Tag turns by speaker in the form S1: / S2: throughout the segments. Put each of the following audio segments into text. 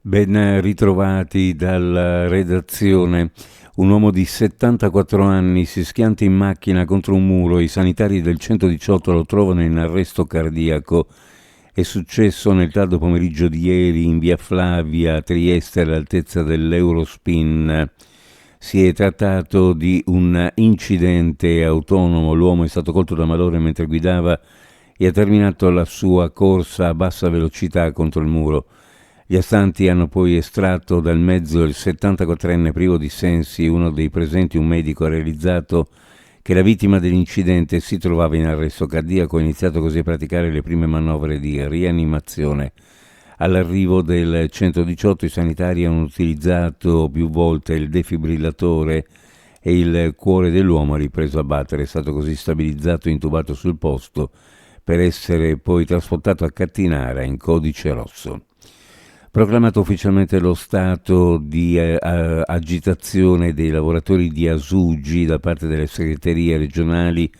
S1: Ben ritrovati dalla redazione. Un uomo di 74 anni si schianta in macchina contro un muro. I sanitari del 118 lo trovano in arresto cardiaco. È successo nel tardo pomeriggio di ieri in via Flavia, a Trieste, all'altezza dell'Eurospin. Si è trattato di un incidente autonomo. L'uomo è stato colto da malore mentre guidava e ha terminato la sua corsa a bassa velocità contro il muro. Gli astanti hanno poi estratto dal mezzo il 74enne privo di sensi. Uno dei presenti, un medico, ha realizzato che la vittima dell'incidente si trovava in arresto cardiaco e ha iniziato così a praticare le prime manovre di rianimazione. All'arrivo del 118 i sanitari hanno utilizzato più volte il defibrillatore e il cuore dell'uomo ha ripreso a battere. È stato così stabilizzato e intubato sul posto per essere poi trasportato a Cattinara in codice rosso. Proclamato ufficialmente lo stato di agitazione dei lavoratori di Asugi da parte delle segreterie regionali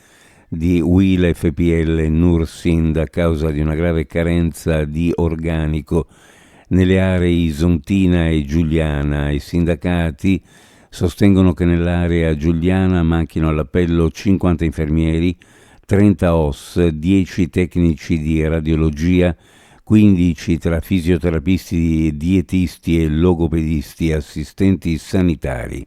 S1: di UIL, FPL e Nursind a causa di una grave carenza di organico nelle aree Isontina e Giuliana. I sindacati sostengono che nell'area giuliana manchino all'appello 50 infermieri, 30 OS, 10 tecnici di radiologia, 15 tra fisioterapisti, dietisti e logopedisti, assistenti sanitari.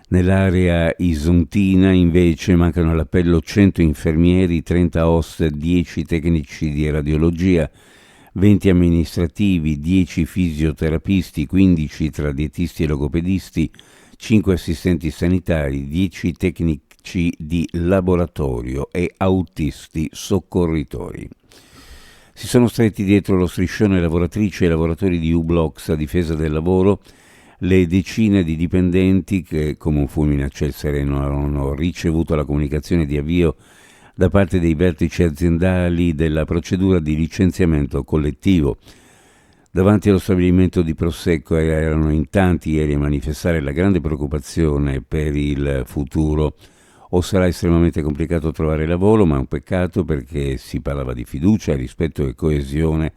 S1: Nell'area isontina invece mancano all'appello 100 infermieri, 30 OS, 10 tecnici di radiologia, 20 amministrativi, 10 fisioterapisti, 15 tra dietisti e logopedisti, 5 assistenti sanitari, 10 tecnici di laboratorio e autisti soccorritori. Si sono stretti dietro lo striscione lavoratrici e lavoratori di U-Blocks a difesa del lavoro, le decine di dipendenti che, come un fulmine a ciel sereno, hanno ricevuto la comunicazione di avvio da parte dei vertici aziendali della procedura di licenziamento collettivo. Davanti allo stabilimento di Prosecco erano in tanti ieri a manifestare la grande preoccupazione per il futuro. O sarà estremamente complicato trovare lavoro, ma è un peccato perché si parlava di fiducia, rispetto e coesione,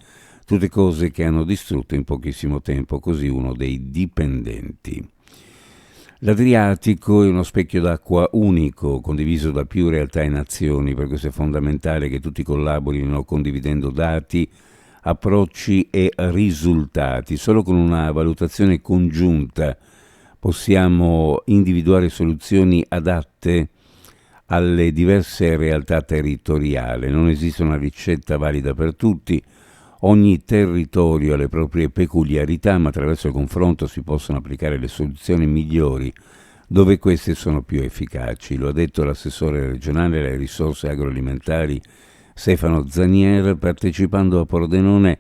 S1: tutte cose che hanno distrutto in pochissimo tempo, così uno dei dipendenti. L'Adriatico è uno specchio d'acqua unico, condiviso da più realtà e nazioni, per questo è fondamentale che tutti collaborino condividendo dati, approcci e risultati. Solo con una valutazione congiunta possiamo individuare soluzioni adatte alle diverse realtà territoriali. Non esiste una ricetta valida per tutti, ogni territorio ha le proprie peculiarità, ma attraverso il confronto si possono applicare le soluzioni migliori dove queste sono più efficaci. Lo ha detto l'assessore regionale alle risorse agroalimentari Stefano Zanier partecipando a Pordenone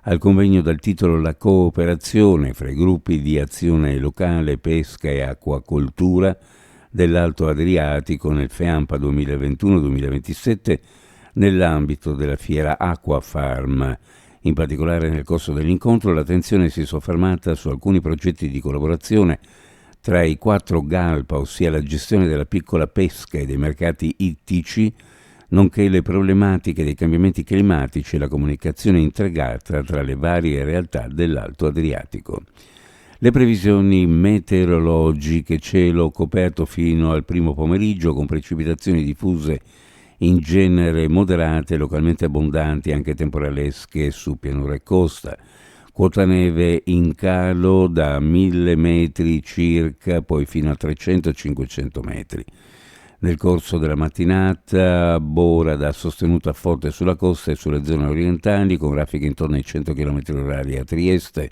S1: al convegno dal titolo La cooperazione fra i gruppi di azione locale, pesca e acquacoltura dell'Alto Adriatico nel FEAMPA 2021-2027 nell'ambito della fiera Aquafarm. In particolare nel corso dell'incontro l'attenzione si è soffermata su alcuni progetti di collaborazione tra i 4 GALPA, ossia la gestione della piccola pesca e dei mercati ittici, nonché le problematiche dei cambiamenti climatici e la comunicazione integrata tra le varie realtà dell'Alto Adriatico. Le previsioni meteorologiche: cielo coperto fino al primo pomeriggio con precipitazioni diffuse in genere moderate, localmente abbondanti, anche temporalesche su pianura e costa. Quota neve in calo da 1000 metri circa, poi fino a 300-500 metri. Nel corso della mattinata, borada sostenuta forte sulla costa e sulle zone orientali, con raffiche intorno ai 100 km/h a Trieste.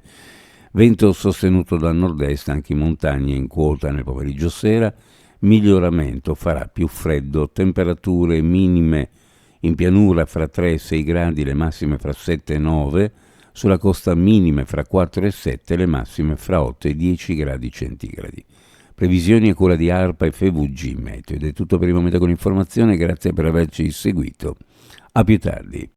S1: Vento sostenuto dal nord-est anche in montagna in quota nel pomeriggio sera. Miglioramento, farà più freddo, temperature minime in pianura fra 3 e 6 gradi, le massime fra 7 e 9, sulla costa minime fra 4 e 7, le massime fra 8 e 10 gradi centigradi. Previsioni a cura di ARPA e FVG Meteo. Ed è tutto per il momento con l'informazione, grazie per averci seguito. A più tardi.